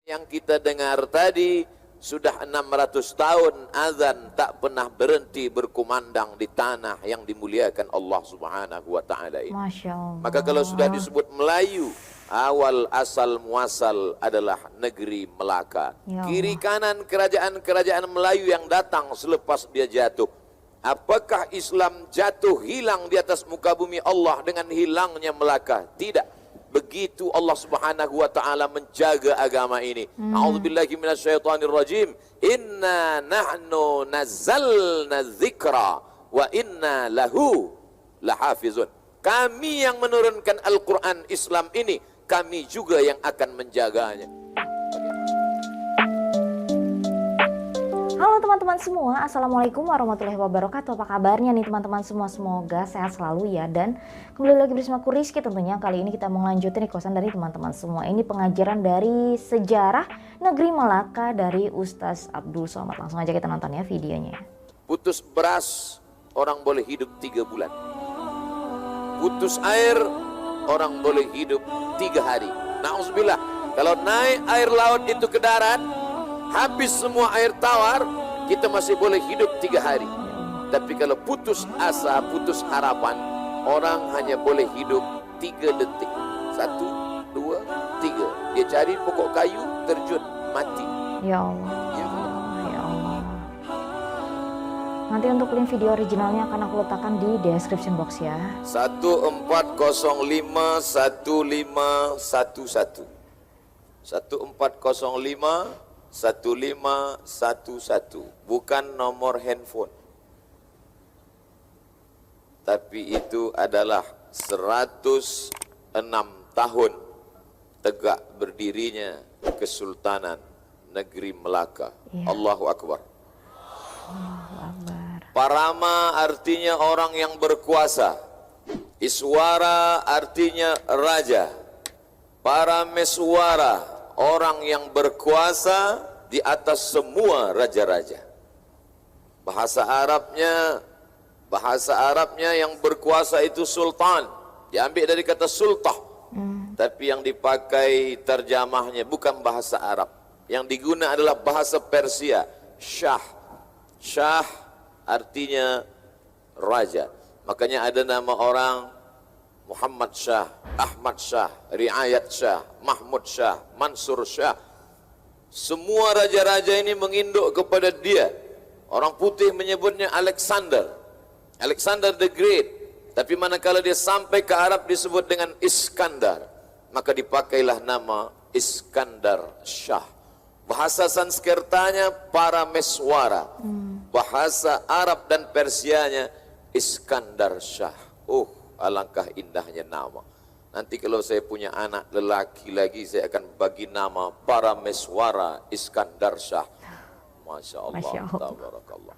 Yang kita dengar tadi sudah 600 tahun azan tak pernah berhenti berkumandang di tanah yang dimuliakan Allah Subhanahu wa taala ini. Masya Allah. Maka kalau sudah disebut Melayu, awal asal muasal adalah negeri Melaka. Ya Allah. Kiri kanan kerajaan-kerajaan Melayu yang datang selepas dia jatuh. Apakah Islam jatuh hilang di atas muka bumi Allah dengan hilangnya Melaka? Tidak. Begitu Allah Subhanahu wa taala menjaga agama ini. A'udzubillahi minasyaitonir rajim. Inna nahnu nazzalna dzikra wa inna lahu lahafizun. Kami yang menurunkan Al-Qur'an Islam ini, kami juga yang akan menjaganya. Halo teman-teman semua, Assalamualaikum warahmatullahi wabarakatuh. Apa kabarnya nih teman-teman semua? Semoga sehat selalu ya. Dan kembali lagi bersama aku Rizky tentunya. Kali ini kita mau lanjutin nih kosan dari teman-teman semua. Ini pengajaran dari sejarah negeri Melaka dari Ustaz Abdul Somad. Langsung aja kita nonton ya videonya. Putus beras, orang boleh hidup 3 bulan. Putus air, orang boleh hidup 3 hari. Na'udzubillah, kalau naik air laut itu ke darat, habis semua air tawar, kita masih boleh hidup 3 hari. Tapi kalau putus asa, putus harapan, orang hanya boleh hidup 3 detik. 1, 2, 3. Dia cari pokok kayu, terjun, mati. Ya Allah. Ya Allah. Ya Allah. Nanti untuk link video originalnya akan aku letakkan di description box ya. 1405 1511 1405 1511, bukan nomor handphone, tapi itu adalah 106 tahun tegak berdirinya Kesultanan Negeri Melaka. Ya. Allahu Akbar. Allahu Akbar. Parama artinya orang yang berkuasa. Iswara artinya raja. Parameswara, orang yang berkuasa di atas semua raja-raja. Bahasa Arabnya yang berkuasa itu sultan. Diambil dari kata sultah. Tapi yang dipakai terjemahnya bukan bahasa Arab. Yang diguna adalah bahasa Persia, Shah. Shah artinya raja. Makanya ada nama orang Muhammad Shah, Ahmad Shah, Riayat Shah, Mahmud Shah, Mansur Shah. Semua raja-raja ini menginduk kepada dia. Orang putih menyebutnya Alexander, Alexander the Great. Tapi manakala dia sampai ke Arab disebut dengan Iskandar, maka dipakailah nama Iskandar Shah. Bahasa Sanskertanya Parameswara. Bahasa Arab dan Persianya Iskandar Shah. Oh, alangkah indahnya nama. Nanti kalau saya punya anak lelaki lagi, saya akan bagi nama Parameswara Iskandar Shah. Masya Allah, Masya Allah. tabarakallah.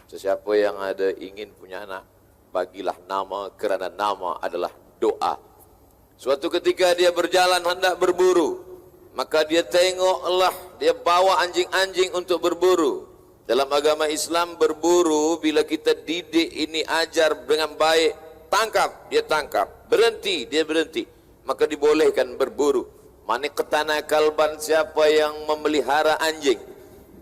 Sesiapa yang ada ingin punya anak, bagilah nama, kerana nama adalah doa. Suatu ketika dia berjalan hendak berburu, maka dia tengoklah, dia bawa anjing-anjing untuk berburu. Dalam agama Islam berburu, bila kita didik ini, ajar dengan baik, tangkap, dia tangkap, berhenti, dia berhenti, maka dibolehkan berburu. Mana ketana kalban, siapa yang memelihara anjing,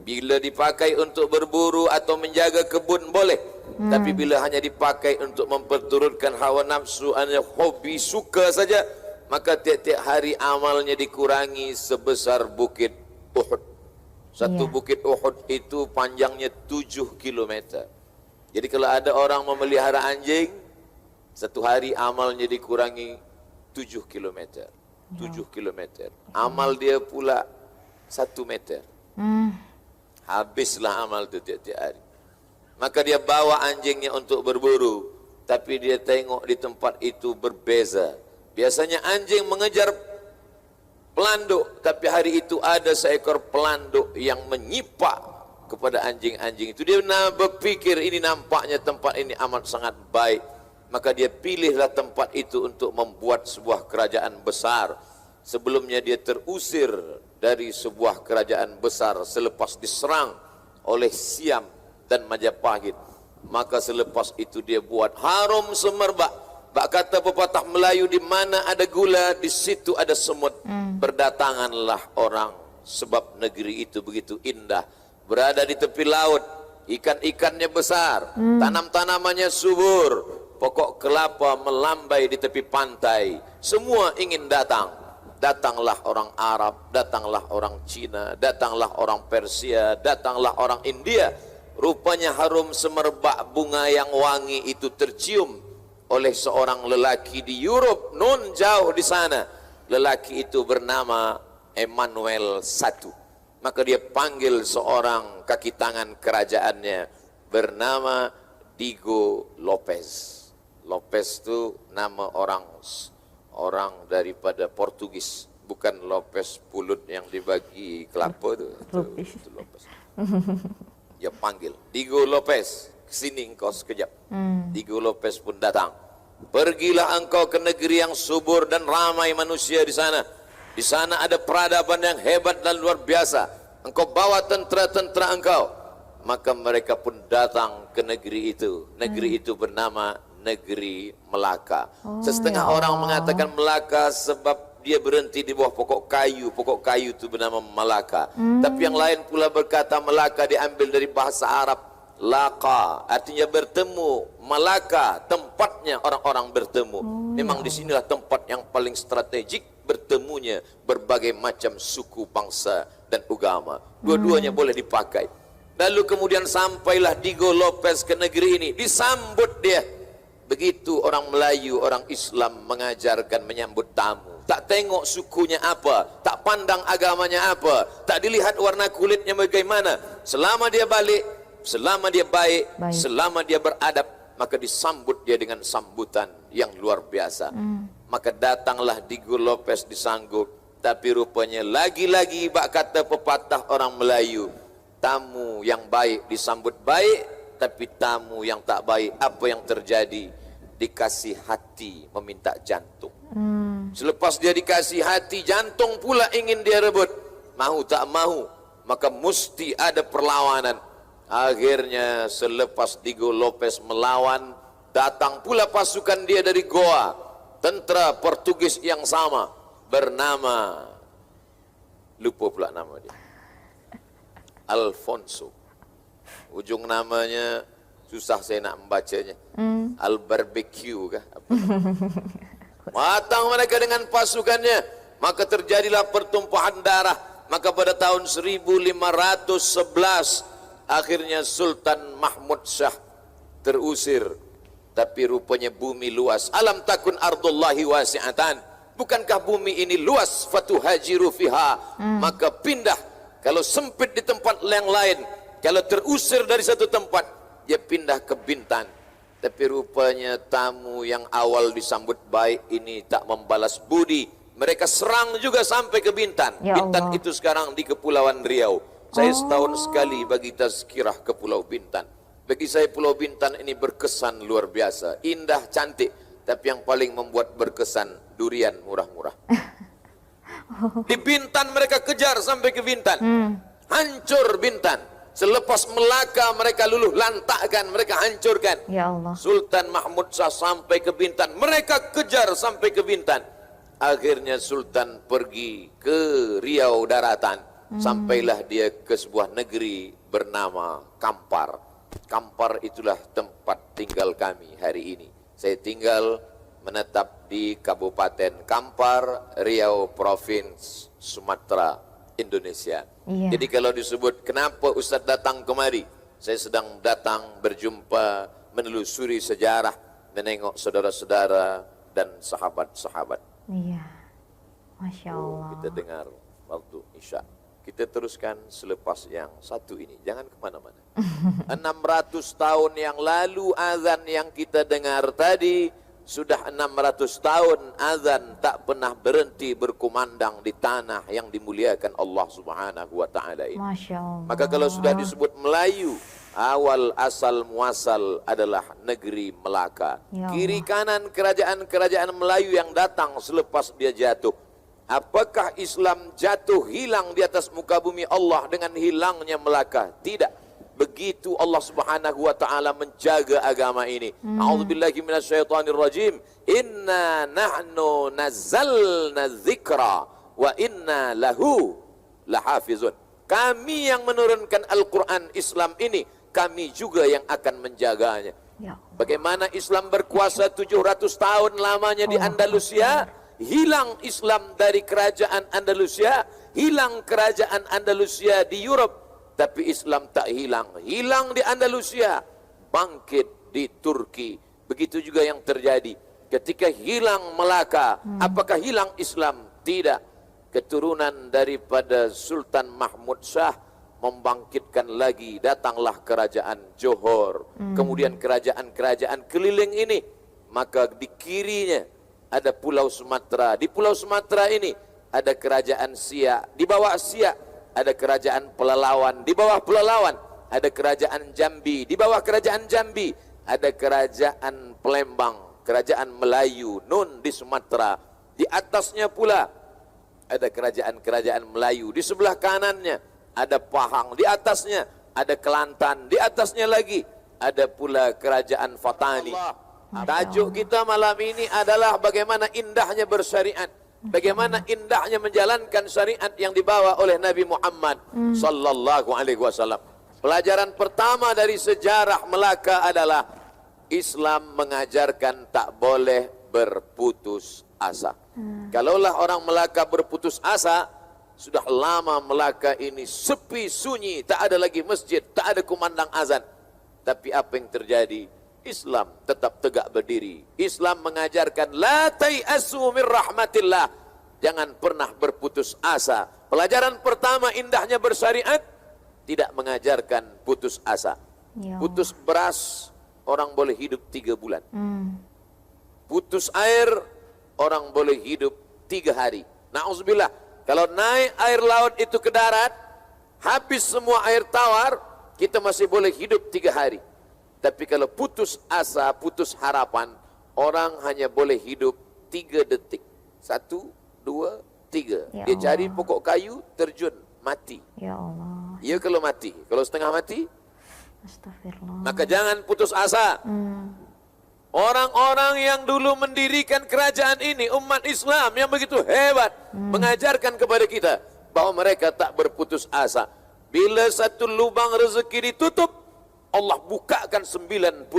bila dipakai untuk berburu atau menjaga kebun boleh. Tapi bila hanya dipakai untuk memperturutkan hawa nafsu, hanya hobi, suka saja, maka tiap-tiap hari amalnya dikurangi sebesar bukit Uhud. Satu bukit Uhud itu panjangnya 7 km. Jadi kalau ada orang memelihara anjing, satu hari amalnya dikurangi 7 km. 7 km. Amal dia pula 1 meter. Habislah amal itu tiap-tiap hari. Maka dia bawa anjingnya untuk berburu, tapi dia tengok di tempat itu berbeza. Biasanya anjing mengejar pelanduk, tapi hari itu ada seekor pelanduk yang menyipak kepada anjing-anjing itu. Dia berpikir, ini nampaknya tempat ini amat sangat baik. Maka dia pilihlah tempat itu untuk membuat sebuah kerajaan besar. Sebelumnya dia terusir dari sebuah kerajaan besar selepas diserang oleh Siam dan Majapahit. Maka selepas itu dia buat harum semerbak. Bak kata pepatah Melayu, di mana ada gula, di situ ada semut. Berdatanganlah orang sebab negeri itu begitu indah, berada di tepi laut, ikan-ikannya besar, tanam-tanamannya subur, pokok kelapa melambai di tepi pantai, semua ingin datang. Datanglah orang Arab, datanglah orang Cina, datanglah orang Persia, datanglah orang India. Rupanya harum semerbak bunga yang wangi itu tercium oleh seorang lelaki di Europe, non jauh di sana. Lelaki itu bernama Emmanuel I. Maka dia panggil seorang kaki tangan kerajaannya bernama Diego Lopez. Lopez itu nama orang daripada Portugis, bukan Lopez Pulut yang dibagi kelapa itu Lopez. Dia panggil Diego Lopez, kesini engkau sekejap. Diego Lopez pun datang. Pergilah engkau ke negeri yang subur dan ramai manusia di sana. Di sana ada peradaban yang hebat dan luar biasa. Engkau bawa tentera-tentera engkau. Maka mereka pun datang ke negeri itu. Negeri itu bernama negeri Melaka. Setengah orang mengatakan Melaka sebab dia berhenti di bawah pokok kayu. Pokok kayu itu bernama Malaka. Tapi yang lain pula berkata Melaka diambil dari bahasa Arab Laka, artinya bertemu. Malaka, tempatnya orang-orang bertemu. Memang disinilah tempat yang paling strategik bertemunya berbagai macam suku, bangsa dan agama. Dua-duanya boleh dipakai. Lalu kemudian sampailah Diego Lopez ke negeri ini. Disambut dia. Begitu orang Melayu, orang Islam mengajarkan menyambut tamu. Tak tengok sukunya apa, tak pandang agamanya apa, tak dilihat warna kulitnya bagaimana. Selama dia balik, selama dia baik, selama dia beradab, maka disambut dia dengan sambutan yang luar biasa. Maka datanglah Diego Lopez disanggup. Tapi rupanya lagi-lagi bak kata pepatah orang Melayu, tamu yang baik disambut baik, tapi tamu yang tak baik, apa yang terjadi? Dikasih hati meminta jantung. Selepas dia dikasih hati, jantung pula ingin dia rebut. Mahu tak mahu, maka mesti ada perlawanan. Akhirnya selepas Diego Lopez melawan, datang pula pasukan dia dari Goa. Tentera Portugis yang sama, bernama, lupa pula nama dia, Alfonso. Ujung namanya susah saya nak membacanya. Al-Barbecue kah? Matang mereka dengan pasukannya, maka terjadilah pertumpahan darah. Maka pada tahun 1511 akhirnya Sultan Mahmud Shah terusir. Tapi rupanya bumi luas. Alam takun ardullahi wasi'atan. Bukankah bumi ini luas? Fatuhajiru fiha. Maka pindah. Kalau sempit di tempat yang lain, kalau terusir dari satu tempat, dia pindah ke Bintan. Tapi rupanya tamu yang awal disambut baik ini tak membalas budi. Mereka serang juga sampai ke Bintan. Ya Bintan Allah. itu sekarang di Kepulauan Riau. Saya setahun sekali bagi tazkirah ke Pulau Bintan. Bagi saya Pulau Bintan ini berkesan luar biasa. Indah, cantik. Tapi yang paling membuat berkesan, durian murah-murah. Di Bintan mereka kejar sampai ke Bintan. Hancur Bintan. Selepas Melaka mereka luluh lantakkan, mereka hancurkan. Ya Allah. Sultan Mahmud Shah sampai ke Bintan, mereka kejar sampai ke Bintan. Akhirnya Sultan pergi ke Riau daratan. Sampailah dia ke sebuah negeri bernama Kampar. Kampar itulah tempat tinggal kami hari ini. Saya tinggal menetap di Kabupaten Kampar, Riau, Provinsi Sumatera, Indonesia. Iya. Jadi kalau disebut kenapa Ustaz datang kemari, saya sedang datang berjumpa, menelusuri sejarah, menengok saudara-saudara dan sahabat-sahabat. Iya. Masya Allah. Kita dengar waktu Isya. Kita teruskan selepas yang satu ini. Jangan kemana-mana. 600 tahun yang lalu azan yang kita dengar tadi, sudah 600 tahun azan tak pernah berhenti berkumandang di tanah yang dimuliakan Allah Subhanahu wa taala ini. Masya Allah. Maka kalau sudah disebut Melayu, awal asal muasal adalah negeri Melaka. Ya Allah. Kiri kanan kerajaan-kerajaan Melayu yang datang selepas dia jatuh. Apakah Islam jatuh hilang di atas muka bumi Allah dengan hilangnya Melaka? Tidak. Begitu Allah Subhanahu wa taala menjaga agama ini. A'udzubillahi minasyaitonir rajim. Inna nahnu nazzalna dzikra wa inna lahu lahafizun. Kami yang menurunkan Al-Quran Islam ini, kami juga yang akan menjaganya. Ya. Bagaimana Islam berkuasa 700 tahun lamanya di Andalusia, hilang Islam dari kerajaan Andalusia, hilang kerajaan Andalusia di Europe, tapi Islam tak hilang. Hilang di Andalusia, bangkit di Turki. Begitu juga yang terjadi. Ketika hilang Melaka, apakah hilang Islam? Tidak. Keturunan daripada Sultan Mahmud Shah membangkitkan lagi. Datanglah kerajaan Johor. Kemudian kerajaan-kerajaan keliling ini. Maka di kirinya ada Pulau Sumatera. Di Pulau Sumatera ini ada kerajaan Siak. Di bawah Siak ada kerajaan Pelalawan. Di bawah Pelalawan ada kerajaan Jambi. Di bawah kerajaan Jambi ada kerajaan Palembang. Kerajaan Melayu, Nun di Sumatera. Di atasnya pula ada kerajaan-kerajaan Melayu. Di sebelah kanannya ada Pahang. Di atasnya ada Kelantan. Di atasnya lagi ada pula kerajaan Fatani. Tajuk kita malam ini adalah bagaimana indahnya bersyariat. Bagaimana indahnya menjalankan syariat yang dibawa oleh Nabi Muhammad sallallahu alaihi wasallam. Pelajaran pertama dari sejarah Melaka adalah Islam mengajarkan tak boleh berputus asa. Kalaulah orang Melaka berputus asa, sudah lama Melaka ini sepi sunyi, tak ada lagi masjid, tak ada kumandang azan. Tapi apa yang terjadi? Islam tetap tegak berdiri. Islam mengajarkan la tai'asu min rahmatillah. Jangan pernah berputus asa. Pelajaran pertama indahnya bersyariat, tidak mengajarkan putus asa. Ya. Putus beras, orang boleh hidup 3 bulan. Putus air, orang boleh hidup 3 hari. Na'udzubillah, kalau naik air laut itu ke darat, habis semua air tawar, kita masih boleh hidup 3 hari. Tapi kalau putus asa, putus harapan, orang hanya boleh hidup 3 detik. 1, 2, 3. Ya Dia cari Allah. pokok kayu, terjun, mati. Ya Allah. Ya kalau mati, kalau setengah mati, Astagfirullah. maka jangan putus asa. Orang-orang yang dulu mendirikan kerajaan ini, umat Islam yang begitu hebat, mengajarkan kepada kita bahwa mereka tak berputus asa. Bila satu lubang rezeki ditutup, Allah bukakan 99.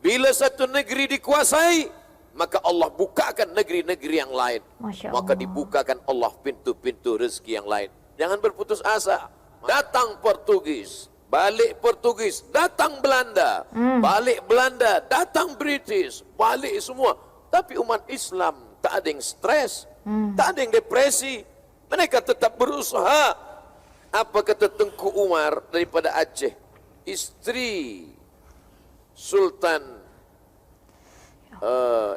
Bila satu negeri dikuasai, maka Allah bukakan negeri-negeri yang lain. Masya Maka Allah. dibukakan Allah pintu-pintu rezeki yang lain. Jangan berputus asa. Datang Portugis, balik Portugis, datang Belanda, balik Belanda, datang British, balik semua. Tapi umat Islam tak ada yang stres, tak ada yang depresi. Mereka tetap berusaha. Apa kata Tengku Umar daripada Aceh? Istri Sultan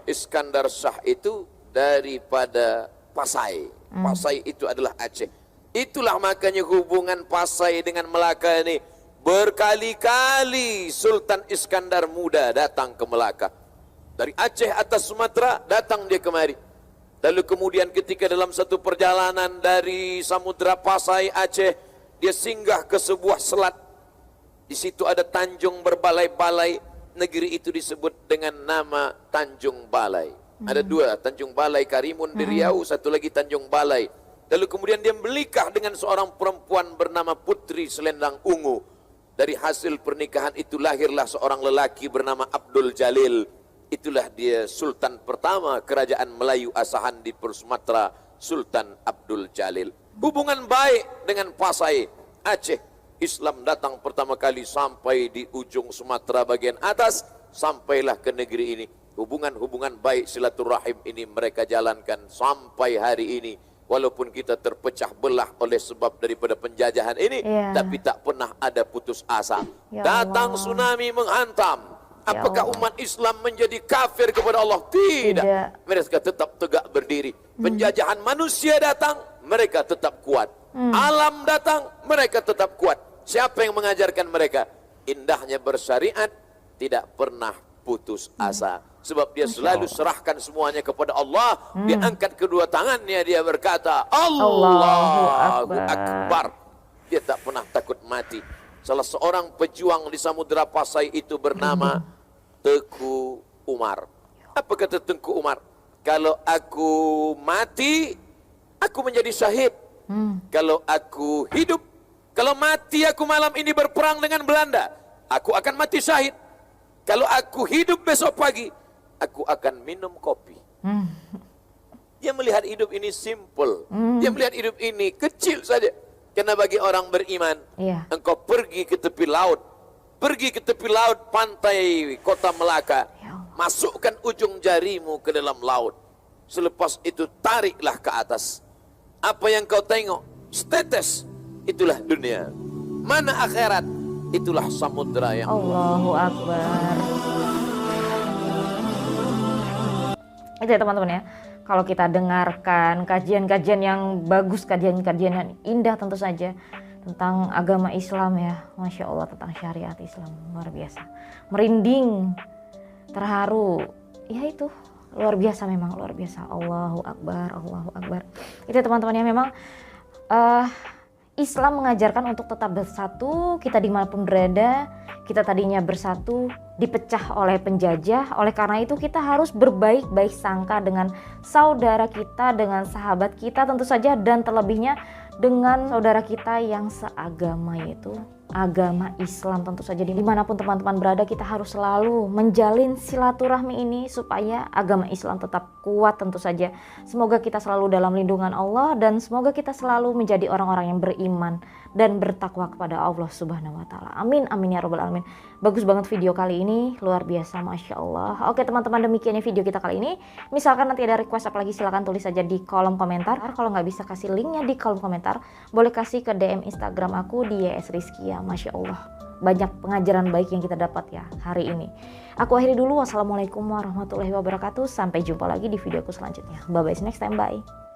Iskandar Shah itu daripada Pasai. Pasai itu adalah Aceh. Itulah makanya hubungan Pasai dengan Melaka ini berkali-kali Sultan Iskandar Muda datang ke Melaka. Dari Aceh atas Sumatera datang dia kemari. Lalu kemudian ketika dalam satu perjalanan dari Samudra Pasai Aceh, dia singgah ke sebuah selat. Di situ ada tanjung berbalai-balai. Negeri itu disebut dengan nama Tanjung Balai. Ada 2, Tanjung Balai Karimun di Riau, satu lagi Tanjung Balai. Lalu kemudian dia menikah dengan seorang perempuan bernama Putri Selendang Ungu. Dari hasil pernikahan itu lahirlah seorang lelaki bernama Abdul Jalil. Itulah dia Sultan pertama kerajaan Melayu Asahan di Sumatera, Sultan Abdul Jalil. Hubungan baik dengan Pasai, Aceh. Islam datang pertama kali sampai di ujung Sumatera bagian atas, sampailah ke negeri ini. Hubungan-hubungan baik silaturahim ini mereka jalankan sampai hari ini. Walaupun kita terpecah belah oleh sebab daripada penjajahan ini, tapi tak pernah ada putus asa. Ya Datang Allah. tsunami menghantam. Ya Apakah Allah. umat Islam menjadi kafir kepada Allah? Tidak. Tidak. Mereka tetap tegak berdiri. Penjajahan manusia datang, mereka tetap kuat. Alam datang, mereka tetap kuat. Siapa yang mengajarkan mereka? Indahnya bersyariat, tidak pernah putus asa. Sebab dia selalu serahkan semuanya kepada Allah. Dia angkat kedua tangannya, dia berkata, Allahu Akbar. Dia tak pernah takut mati. Salah seorang pejuang di Samudra Pasai itu bernama Tengku Umar. Apa kata Tengku Umar? Kalau aku mati, aku menjadi syahid. Kalau aku hidup, kalau mati aku malam ini berperang dengan Belanda, aku akan mati syahid. Kalau aku hidup besok pagi, aku akan minum kopi. Dia melihat hidup ini simple. Dia melihat hidup ini kecil saja. Karena bagi orang beriman, engkau pergi ke tepi laut. Pergi ke tepi laut pantai kota Melaka. Masukkan ujung jarimu ke dalam laut. Selepas itu tariklah ke atas. Apa yang kau tengok? Setetes. Itulah dunia. Mana akhirat? Itulah samudra yang Allahu Akbar. Itu ya teman-teman ya. Kalau kita dengarkan kajian-kajian yang bagus, kajian-kajian yang indah tentu saja tentang agama Islam ya, Masya Allah, tentang syariat Islam, luar biasa, merinding, terharu, ya itu luar biasa, memang luar biasa. Allahu Akbar, Allahu Akbar. Itu teman-teman ya, memang Islam mengajarkan untuk tetap bersatu, kita dimanapun berada. Kita tadinya bersatu, dipecah oleh penjajah. Oleh karena itu kita harus berbaik-baik sangka dengan saudara kita, dengan sahabat kita tentu saja, dan terlebihnya dengan saudara kita yang seagama, yaitu agama Islam tentu saja. Dimanapun teman-teman berada, kita harus selalu menjalin silaturahmi ini supaya agama Islam tetap kuat tentu saja. Semoga kita selalu dalam lindungan Allah, dan semoga kita selalu menjadi orang-orang yang beriman dan bertakwa kepada Allah Subhanahu wa Ta'ala. Amin, amin ya Rabbal Alamin. Bagus banget video kali ini, luar biasa, Masya Allah. Oke teman-teman, demikiannya video kita kali ini. Misalkan nanti ada request apalagi, silahkan tulis saja di kolom komentar. Kalau nggak bisa kasih linknya di kolom komentar, boleh kasih ke DM Instagram aku di @rizkia. Masya Allah, banyak pengajaran baik yang kita dapat ya hari ini. Aku akhiri dulu. Wassalamualaikum warahmatullahi wabarakatuh. Sampai jumpa lagi di videoku selanjutnya. Bye bye, next time, bye.